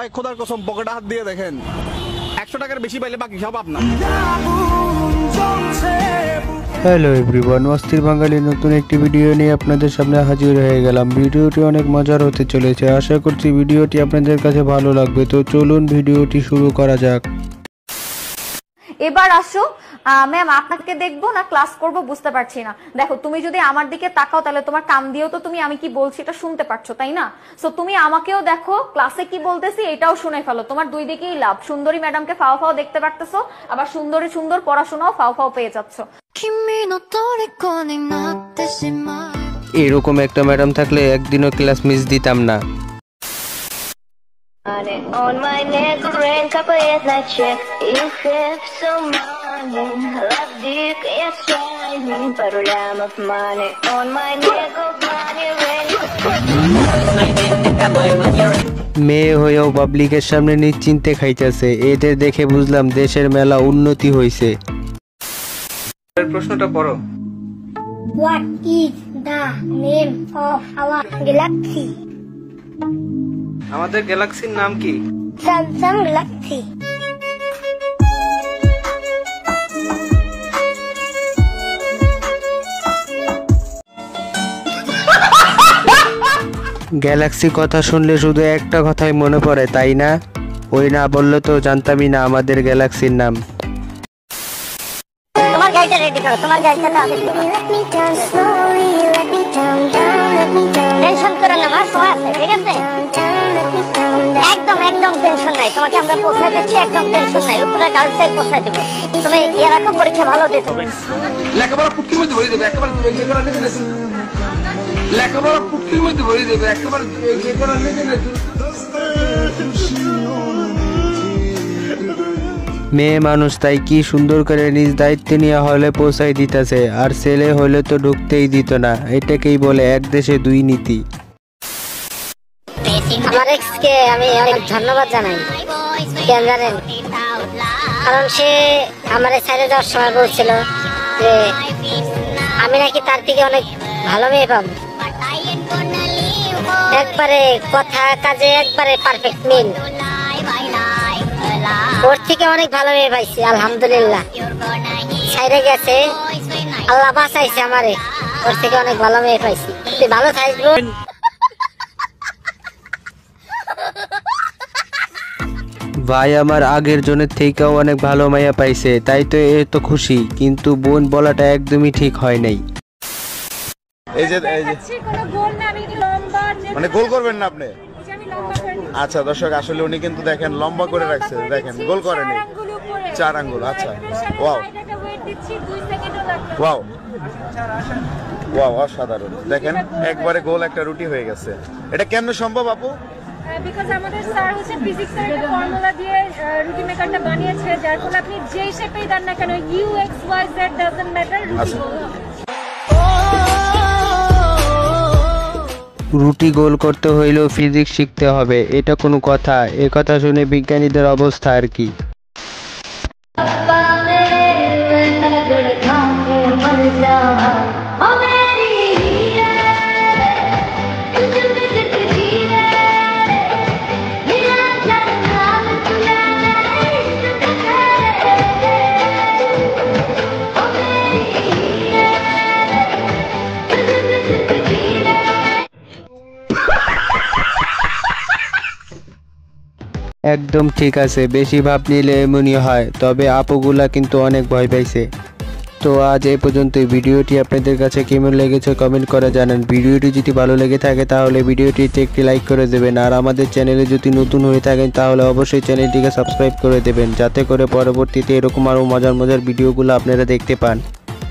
ভাই খোদার কসম পকেটে হাত দিয়ে দেখেন 100 টাকার বেশি পাইলে বাকি সব আপনার। হ্যালো এভরিওয়ান, অস্থির বাঙালি নতুন একটি ভিডিও নিয়ে আপনাদের সামনে হাজির হয়ে গেলাম। ভিডিওটি অনেক মজার হতে চলেছে, আশা করছি ভিডিওটি আপনাদের কাছে ভালো লাগবে। তো চলুন ভিডিওটি শুরু করা যাক। এবার আসো ম্যাম, আপনাকে দেখবো না ক্লাস করব বুঝতে পারছি না। দেখো তুমি যদি আমার দিকে তাকাও তাহলে তোমার কান দিয়েও তো তুমি আমি কি বলছি এটা শুনতে পারছো, তাই না? সো তুমি আমাকেও দেখো, ক্লাসে কি বলতেছি এটাও শুনে ফেলো। তোমার দুই দিকেই লাভ। সুন্দরী ম্যাডামকে ফাও ফাও দেখতে পারতেছো, আবার সুন্দর পড়াশোনাও ফাও ফাও পেয়ে যাচ্ছ। এরকম একটা ম্যাডাম থাকলে একদিনও ক্লাস মিস দিতাম না। On my neck, rain, couple of night check. You have some money, love dick, yes, shining, but I'm of money. On my neck, of money, rain. মেয়ে হয়েও পাবলিকের সামনে নিশ্চিন্তে খাইতেছে, এদের দেখে বুঝলাম দেশের মেলা উন্নতি হয়েছে। প্রশ্নটা পড়ো। What is the name of our galaxy? আমাদের গ্যালাক্সির নাম কি? Samsung Galaxy. গ্যালাক্সি কথা শুনলে শুধু একটা কথাই মনে পড়ে, তাই না? ওই না বললে তো জানতামই না আমাদের গ্যালাক্সির নাম। তোমার গাড়িটা রেডি করো, তোমার গাড়িটা তো আগে টেনশন করো না, আমার সময় আছে, ঠিক আছে? একদম টেনশন নাই, তোমাকে আমরা পৌঁছায় দিচ্ছি, একদম টেনশন নাই। উপরে গার্লসের পৌঁছায় দেবো, তুমি ইয়ে রাখো, পরীক্ষা ভালো দিতে হবে। লেখাপড়া পুটকির মধ্যে ভরে দেবে একেবারে, লেখাপড়া পুটকির মধ্যে ভরে দেবে একেবারে। মেয়ে মানুষ তাই কি সুন্দর করে নিজ দায়িত্ব নিয়ে হলে পৌঁছাই দিতেছে, আর ছেলে হলে তো ঢুকতেই দিত না। এটাকেই বলে এক দেশে দুই নীতি। আমার এক্সকে আমি অনেক ধন্যবাদ জানাই, কেন জানেন? কারণ সে আমার সাইডে যাওয়ার সময় বলছিল যে আমি নাকি তার থেকে অনেক ভালো মেয়ে পাবো। একবারে কথা কাজে একবারে পারফেক্ট মিল। ওর থেকে অনেক ভালো মেয়ে পাইছি আলহামদুলিল্লাহ। সাইডে গেছে, আল্লাহ বাঁচাইছে আমারে, ওর থেকে অনেক ভালো মেয়ে পাইছি। তুই ভালো থাকবো। ভাই আমার আগের জনের থেকেও অনেক ভালো মাইয়া পাইছে, তাই তো এ তো খুশি, কিন্তু বোন বলাটা একদমই ঠিক হয় নাই। এই যে মানে গোল করবেন না আপনি? আচ্ছা দর্শক, আসলে উনি কিন্তু দেখেন লম্বা করে রাখছে, দেখেন গোল করেনি, 4 আঙ্গুল। আচ্ছা ওয়াও ওয়াও ওয়াও, অসাধারণ। দেখেন একবারে গোল একটা রুটি হয়ে গেছে। এটা কেমনে সম্ভব আপু? বিকজ আমাদের স্যার হচ্ছে ফিজিক্সের একটা ফর্মুলা দিয়ে রুটি মেকারটা বানিয়েছে, যার ফলে আপনি যেই শেপেই দেন না কেন you X Y Z doesn't matter, রুটি গোল হবে। রুটি গোল করতে হইলেও ফিজিক্স শিখতে হবে, এটা কোনো কথা? এ কথা শুনে বিজ্ঞানীদের অবস্থা আর কি। একদম ঠিক আছে, বেশি ভাব নিলে এমনই হয়। তবে আপুগুলা কিন্তু অনেক ভয় পাইছে। তো আজ এই পর্যন্ত। ভিডিওটি আপনাদের কাছে কেমন লেগেছে কমেন্ট করে জানান। ভিডিওটি যদি ভালো লেগে থাকে তাহলে ভিডিওটিতে একটি লাইক করে দেবেন, আর আমাদের চ্যানেলে যদি নতুন হয়ে থাকেন তাহলে অবশ্যই চ্যানেলটিকে সাবস্ক্রাইব করে দেবেন, যাতে করে পরবর্তীতে এরকম আরও মজার ভিডিওগুলো আপনারা দেখতে পান।